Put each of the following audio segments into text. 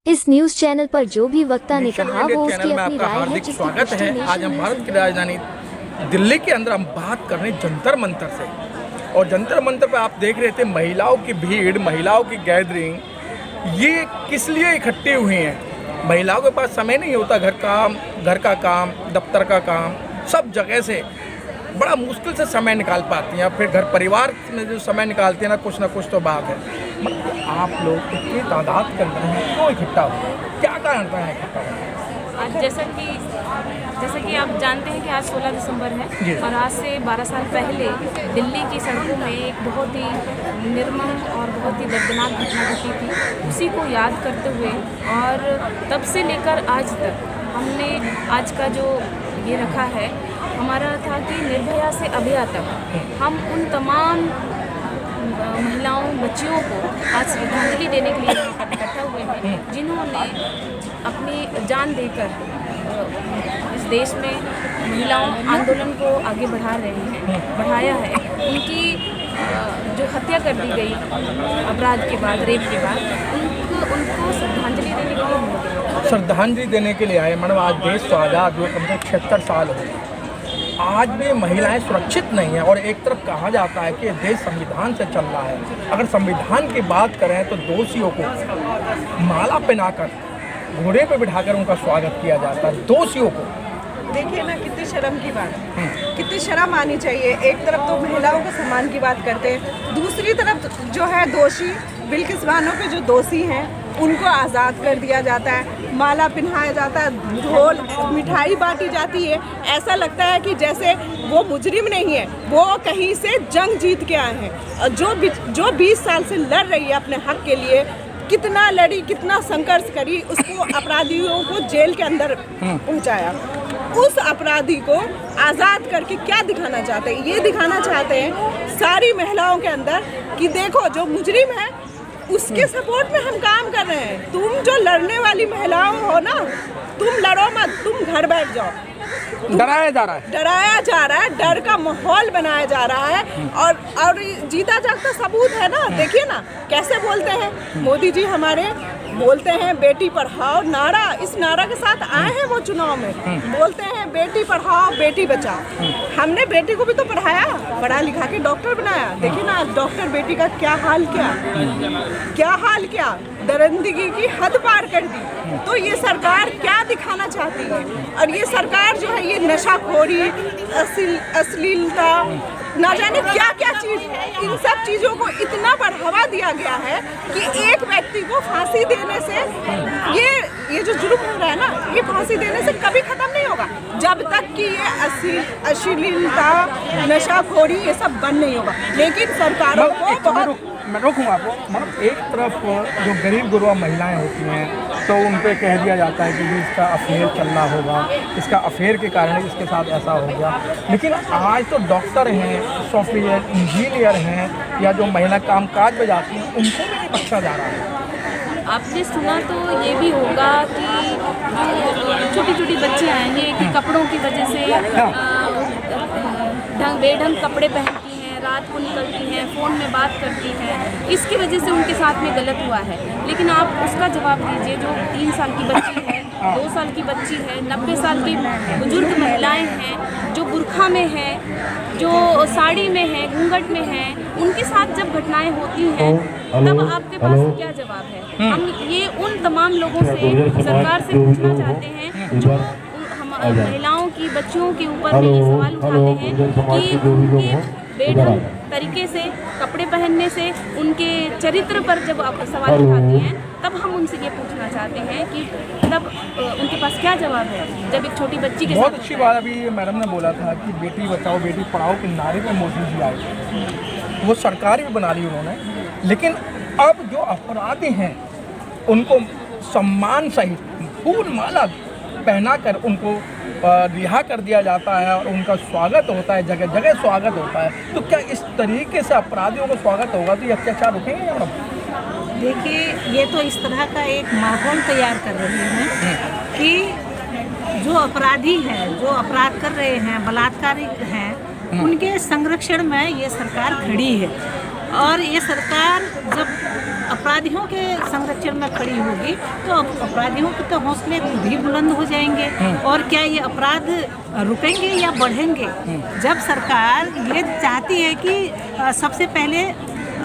इस news channel पर जो भी वक्ता ने कहा वो उसकी अपनी राय है। हार्दिक स्वागत है। आज हम भारत की राजधानी दिल्ली के अंदर हम बात कर रहे हैं जंतर मंतर से। और जंतर मंतर पर आप देख रहे थे महिलाओं की भीड़, महिलाओं की गैदरिंग, ये किस लिए इकट्ठी हुई हैं। महिलाओं के पास समय नहीं होता, घर का काम, दफ्तर का काम, सब जगह से बड़ा मुश्किल से समय निकाल पाती हैं। फिर घर परिवार में जो समय निकालती हैं ना कुछ तो बात है। मतलब आप लोग इतनी तादाद कर रहे हैं, क्यों इकट्ठा हो, क्या कारण रहा है इकट्ठा होने? आज जैसा कि आप जानते हैं कि आज 16 दिसंबर है और आज से 12 साल पहले दिल्ली की सड़कों में एक बहुत ही निर्मम और बहुत ही दर्दनाक घटना घटी थी। उसी को याद करते हुए और तब से लेकर आज तक हमने आज का जो ये रखा है, हमारा था कि निर्भया से अभया तक हम उन तमाम महिलाओं, बच्चियों को आज श्रद्धांजलि देने के लिए इकट्ठा हुए हैं, जिन्होंने अपनी जान देकर इस देश में महिलाओं आंदोलन को आगे बढ़ाया है। उनकी जो हत्या कर दी गई अपराध के बाद, रेप के बाद, उनको श्रद्धांजलि देने के लिए श्रद्धांजलि देने के लिए आए। मैडम, आज देश तो आज़ाद हुए कम से कम 76 साल हो, आज भी महिलाएं सुरक्षित नहीं हैं। और एक तरफ कहा जाता है कि देश संविधान से चल रहा है। अगर संविधान की बात करें तो दोषियों को माला पहनाकर, घोड़े पर बिठाकर उनका स्वागत किया जाता है। दोषियों को देखिए ना, कितनी शर्म की बात है, कितनी शर्म आनी चाहिए। एक तरफ तो महिलाओं के सम्मान की बात करते हैं, दूसरी तरफ जो है दोषी, बिल्किस बानो के जो दोषी हैं उनको आज़ाद कर दिया जाता है, माला पहनाया जाता है, ढोल मिठाई बांटी जाती है। ऐसा लगता है कि जैसे वो मुजरिम नहीं है, वो कहीं से जंग जीत के आए हैं। और जो 20 साल से लड़ रही है अपने हक के लिए, कितना लड़ी, कितना संघर्ष करी, उसको अपराधियों को जेल के अंदर पहुंचाया। उस अपराधी को आज़ाद करके क्या दिखाना चाहते हैं? ये दिखाना चाहते हैं सारी महिलाओं के अंदर कि देखो, जो मुजरिम है उसके सपोर्ट में हम काम कर रहे हैं। तुम जो लड़ने वाली महिलाओं हो ना, तुम लड़ो मत, तुम घर बैठ जाओ। डराया जा रहा है, डर का माहौल बनाया जा रहा है। और जीता जागता सबूत है ना, देखिए ना कैसे बोलते हैं मोदी जी हमारे, बोलते हैं बेटी पढ़ाओ नारा, इस नारा के साथ आए हैं वो चुनाव में। बोलते हैं बेटी पढ़ाओ बेटी बचाओ। हमने बेटी को भी तो पढ़ाया, पढ़ा लिखा के डॉक्टर बनाया। देखिए ना डॉक्टर बेटी का क्या हाल क्या दरिंदगी की हद पार कर दी। तो ये सरकार क्या दिखाना चाहती है? और ये सरकार जो है, ये नशाखोरी, अश्लीलता, ना जाने क्या क्या चीज़, इन सब चीज़ों को इतना बढ़ावा दिया गया है कि एक व्यक्ति को फांसी देने से ये जो जुल्म हो रहा है ना, ये फांसी देने से कभी ख़त्म नहीं होगा जब तक कि ये अश्लीलता, नशाखोरी ये सब बंद नहीं होगा। लेकिन सरकारों को मैं रोकूंगा आपको। मतलब एक तरफ जो गरीब गुरबा महिलाएं होती हैं तो उन पे कह दिया जाता है कि इसका अफेयर चल रहा होगा, इसका अफेयर के कारण इसके साथ ऐसा हो गया। लेकिन आज तो डॉक्टर हैं, सॉफ्टवेयर इंजीनियर हैं, या जो महिला कामकाज में जाती हैं, उनको भी नहीं बख्शा जा रहा है। आपने सुना तो ये भी होगा कि छोटी छोटी बच्चियाँ हैं कि कपड़ों की वजह से बेढंग कपड़े पहनती हैं, रात को निकलती हैं, फ़ोन में बात करती हैं, इसकी वजह से उनके साथ में गलत हुआ है। लेकिन आप उसका जवाब दीजिए, जो 3 साल की बच्ची है, 2 साल की बच्ची है, 90 साल की बुजुर्ग महिलाएं हैं, जो बुर्खा में हैं, जो साड़ी में हैं, घूंघट में हैं, उनके साथ जब घटनाएं होती हैं तब आपके पास क्या जवाब है? हम ये उन तमाम लोगों से, सरकार से पूछना चाहते हैं जो महिलाओं की, बच्चियों के ऊपर में ये सवाल उठाते हैं कि उनके बेढंग तरीके से कपड़े पहनने से उनके चरित्र पर जब आप सवाल उठाती हैं, तब हम उनसे ये पूछना चाहते हैं कि तब उनके पास क्या जवाब है जब एक छोटी बच्ची के साथ। बहुत अच्छी बात अभी मैडम ने बोला था कि बेटी बचाओ बेटी पढ़ाओ के नारे पे मोदी जी आए, वो सरकार भी बना ली उन्होंने। लेकिन अब जो अपराधी हैं उनको सम्मान सहित फूल माला पहनाकर उनको रिहा कर दिया जाता है और उनका स्वागत होता है, जगह जगह स्वागत होता है। तो क्या इस तरीके से अपराधियों का स्वागत होगा तो ये अत्याचार रुकेंगे या? देखिए, ये तो इस तरह का एक माहौल तैयार कर रहे हैं कि जो अपराधी हैं, जो अपराध कर रहे हैं, बलात्कारी हैं, उनके संरक्षण में ये सरकार खड़ी है। और ये सरकार जब अपराधियों के संरक्षण में खड़ी होगी तो अपराधियों के तो हौसले भी बुलंद हो जाएंगे। और क्या ये अपराध रुकेंगे या बढ़ेंगे? जब सरकार ये चाहती है कि सबसे पहले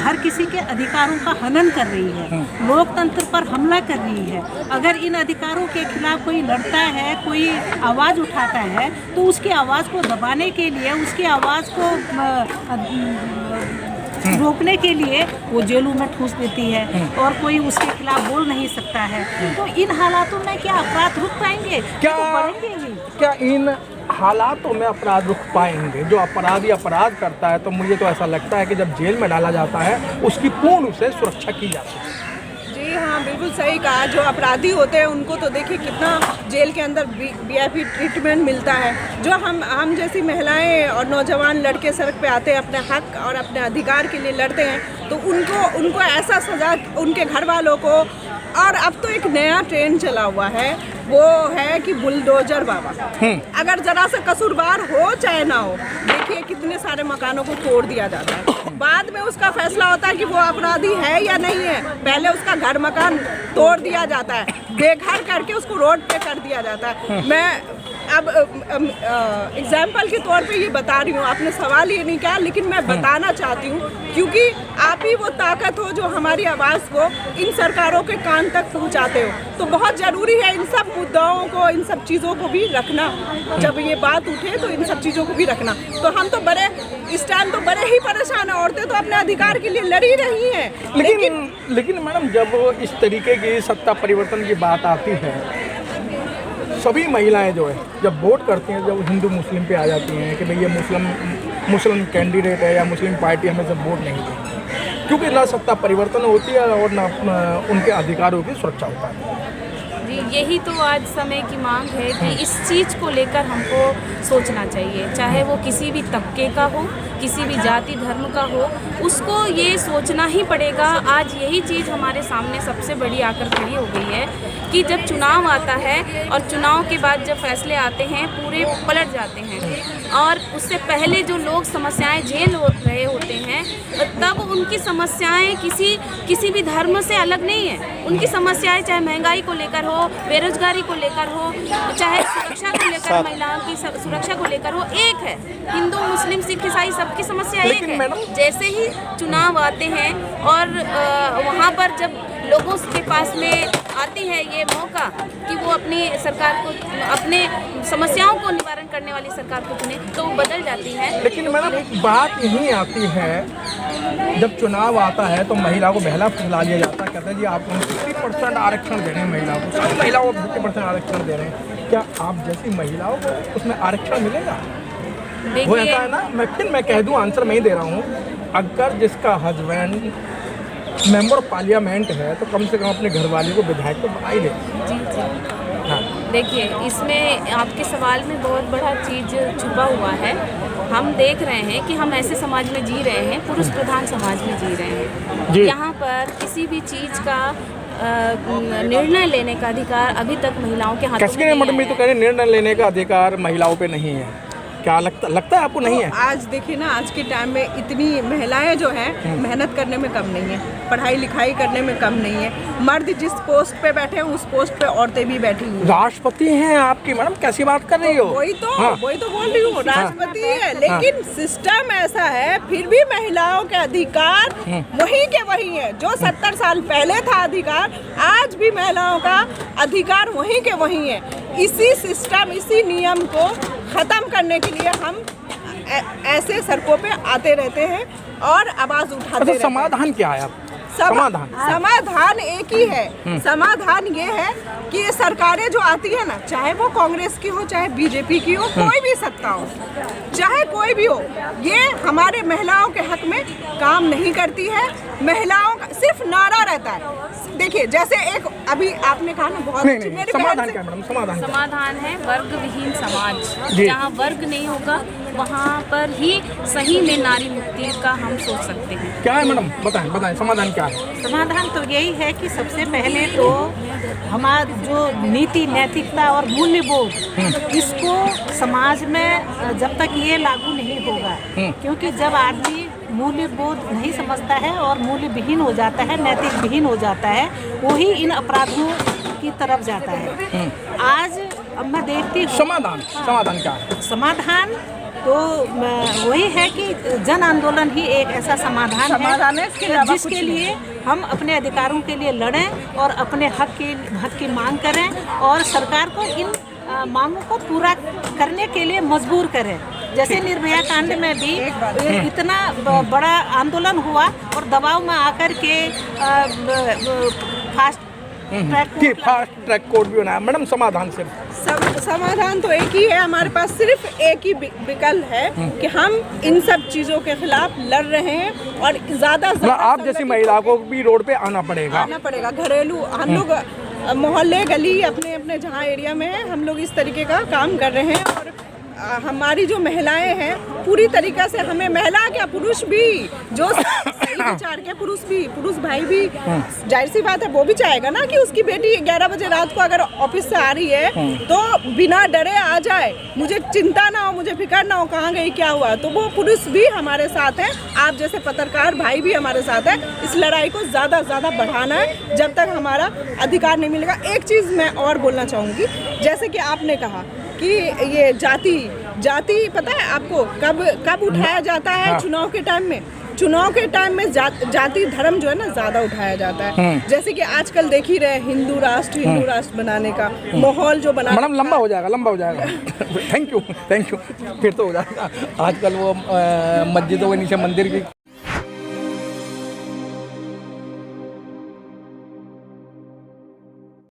हर किसी के अधिकारों का हनन कर रही है, लोकतंत्र पर हमला कर रही है, अगर इन अधिकारों के खिलाफ कोई लड़ता है, कोई आवाज़ उठाता है, तो उसकी आवाज़ को दबाने के लिए, उसकी आवाज़ को रोकने के लिए वो जेलों में ठूस देती है और कोई उसके खिलाफ बोल नहीं सकता है। तो इन हालातों में क्या अपराध रुक पाएंगे? क्या तो बढ़ेंगे ही। क्या इन हालातों में अपराध रुक पाएंगे? जो अपराधी अपराध करता है तो मुझे तो ऐसा लगता है कि जब जेल में डाला जाता है उसकी पूर्ण रूप से सुरक्षा की जाती है। जी हाँ, बिल्कुल सही कहा। जो अपराधी होते हैं उनको तो देखिए कितना जेल के अंदर VIP ट्रीटमेंट मिलता है। जो हम जैसी महिलाएं और नौजवान लड़के सड़क पे आते हैं, अपने हक और अपने अधिकार के लिए लड़ते हैं, तो उनको ऐसा सजा उनके घर वालों को। और अब तो एक नया ट्रेंड चला हुआ है, वो है कि बुलडोजर बाबा। अगर जरा सा कसूरवार हो चाहे ना हो, देखिए कितने सारे मकानों को तोड़ दिया जाता है। बाद में उसका फैसला होता है कि वो अपराधी है या नहीं है। पहले उसका घर मकान तोड़ दिया जाता है, बेघर करके उसको रोड पे कर दिया जाता है। मैं अब एग्जाम्पल के तौर पे ये बता रही हूँ, आपने सवाल ये नहीं किया, लेकिन मैं बताना चाहती हूँ क्योंकि आप ही वो ताकत हो जो हमारी आवाज़ को इन सरकारों के कान तक पहुँचाते हो। तो बहुत ज़रूरी है इन सब मुद्दाओं को, इन सब चीज़ों को भी रखना। जब ये बात उठे तो इन सब चीज़ों को भी रखना। तो हम तो इस टाइम तो बड़े ही परेशान हैं। औरतें तो अपने अधिकार के लिए लड़ी रही हैं। लेकिन मैडम, जब इस तरीके की सत्ता परिवर्तन की बात आती है, सभी महिलाएं जो है जब वोट करती हैं, जब हिंदू मुस्लिम पे आ जाती हैं कि भाई ये मुस्लिम कैंडिडेट है या मुस्लिम पार्टी, हमें सब वोट नहीं देंगे, क्योंकि ना सत्ता परिवर्तन होती है और ना उनके अधिकारों की सुरक्षा होता है। जी, यही तो आज समय की मांग है कि इस चीज़ को लेकर हमको सोचना चाहिए, चाहे वो किसी भी तबके का हो, किसी भी जाति धर्म का हो, उसको ये सोचना ही पड़ेगा। आज यही चीज़ हमारे सामने सबसे बड़ी आकर खड़ी हो गई है कि जब चुनाव आता है और चुनाव के बाद जब फैसले आते हैं पूरे पलट जाते हैं, और उससे पहले जो लोग समस्याएं झेल रहे होते हैं, तब उनकी समस्याएं किसी भी धर्म से अलग नहीं है। उनकी समस्याएं चाहे महंगाई को लेकर हो, बेरोजगारी को लेकर हो, चाहे सुरक्षा को लेकर, महिलाओं की सुरक्षा को लेकर हो, एक है। हिंदू मुस्लिम सिख ईसाई सबकी समस्या एक है। जैसे ही चुनाव आते हैं और वहाँ पर जब लोगों के पास में आती है ये मौका कि वो अपनी सरकार को, अपने समस्याओं को निवारण करने वाली सरकार को चुने, तो वो बदल जाती है। लेकिन मैडम, बात यही आती है जब चुनाव आता है तो महिला को बहला फुसला लिया जाता है। कहते हैं जी आप 50% आरक्षण दे रहे हैं महिलाओं को, सभी महिलाओं को 50% आरक्षण दे रहे हैं। क्या आप जैसी महिलाओं को उसमें आरक्षण मिलेगा? वो ऐसा है ना, मैं कह दूं, आंसर मैं ही दे रहा हूँ। अगर जिसका हस्बैंड मेंबर ऑफ पार्लियामेंट है तो कम से कम अपने घरवाली को विधायक तो बना ही दे। जी जी, हाँ। देखिए, इसमें आपके सवाल में बहुत बड़ा चीज़ छुपा हुआ है। हम देख रहे हैं कि हम ऐसे समाज में जी रहे हैं, पुरुष प्रधान समाज में जी रहे हैं। यहाँ पर किसी भी चीज़ का निर्णय लेने का अधिकार अभी तक महिलाओं के हाथों में नहीं है। तो कह रहे निर्णय लेने का अधिकार महिलाओं पे नहीं है। क्या लगता है आपको नहीं है? आज देखिए ना, आज के टाइम में इतनी महिलाएं जो हैं मेहनत करने में कम नहीं है, पढ़ाई लिखाई करने में कम नहीं है। मर्द जिस पोस्ट पे बैठे हैं उस पोस्ट पे औरतें भी बैठी हुई हैं। राष्ट्रपति हैं आपकी मैडम, कैसी बात कर रही हो? वही तो बोल रही हूँ, राष्ट्रपति है। लेकिन सिस्टम ऐसा है, फिर भी महिलाओं के अधिकार वही के वही है जो 70 साल पहले था अधिकार, आज भी महिलाओं का अधिकार वही के वही है। इसी सिस्टम, इसी नियम को खत्म करने के लिए हम ऐसे सड़कों पे आते रहते हैं और आवाज उठाते रहते हैं। समाधान क्या है? समाधान एक ही है। समाधान ये है कि ये सरकारें जो आती है ना, चाहे वो कांग्रेस की हो, चाहे बीजेपी की हो, कोई भी सत्ता हो, चाहे कोई भी हो, ये हमारे महिलाओं के हक में काम नहीं करती है। महिलाओं का सिर्फ नारा रहता है। देखिए, जैसे एक अभी आपने कहा ना, बहुत नहीं, समाधान क्या मैडम? समाधान है वर्ग विहीन समाज। जहाँ वर्ग नहीं होगा वहाँ पर ही सही में नारी मुक्ति का हम सोच सकते हैं। क्या है मैडम, बताएं समाधान क्या है? समाधान तो यही है कि सबसे पहले तो हमारा जो नीति, नैतिकता और मूल्यबोध, इसको समाज में जब तक ये लागू नहीं होगा, क्योंकि जब आदमी मूल्य बोध नहीं समझता है और मूल्य विहीन हो जाता है, नैतिक विहीन हो जाता है, वही इन अपराधों की तरफ जाता है। आज अब मैं देखती हूँ समाधान क्या है? समाधान तो वही है कि जन आंदोलन ही एक ऐसा समाधान है जिसके लिए हम अपने अधिकारों के लिए लड़ें और अपने हक की मांग करें और सरकार को इन मांगों को पूरा करने के लिए मजबूर करें। जैसे निर्भया कांड में भी इतना बड़ा आंदोलन हुआ और दबाव में आकर के फास्ट ट्रैक कोड भी बनाया। मैडम समाधान सिर्फ समाधान तो एक ही है, हमारे पास सिर्फ एक ही विकल्प है कि हम इन सब चीजों के खिलाफ लड़ रहे हैं और ज्यादा आप जैसी महिला को भी रोड पे आना पड़ेगा। घरेलू हम लोग मोहल्ले गली अपने अपने जहाँ एरिया में है, हम लोग इस तरीके का काम कर रहे हैं और हमारी जो महिलाएं हैं पूरी तरीक़ा से, हमें महिला क्या पुरुष भी जो सही विचार के पुरुष भाई भी जाहिर सी बात है वो भी चाहेगा ना कि उसकी बेटी 11 बजे रात को अगर ऑफिस से आ रही है तो बिना डरे आ जाए, मुझे चिंता ना हो, मुझे फिक्र ना हो कहाँ गई क्या हुआ। तो वो पुरुष भी हमारे साथ हैं, आप जैसे पत्रकार भाई भी हमारे साथ हैं। इस लड़ाई को ज़्यादा बढ़ाना है जब तक हमारा अधिकार नहीं मिलेगा। एक चीज़ मैं और बोलना चाहूँगी, जैसे कि आपने कहा कि ये जाति पता है आपको कब उठाया जाता है? चुनाव के टाइम में जाति धर्म जो है ना ज़्यादा उठाया जाता है। जैसे कि आजकल देख ही रहे हिंदू राष्ट्र बनाने का माहौल जो बना। मैडम लंबा हो जाएगा थैंक यू फिर तो हो जाएगा। आजकल वो मस्जिदों के नीचे मंदिर की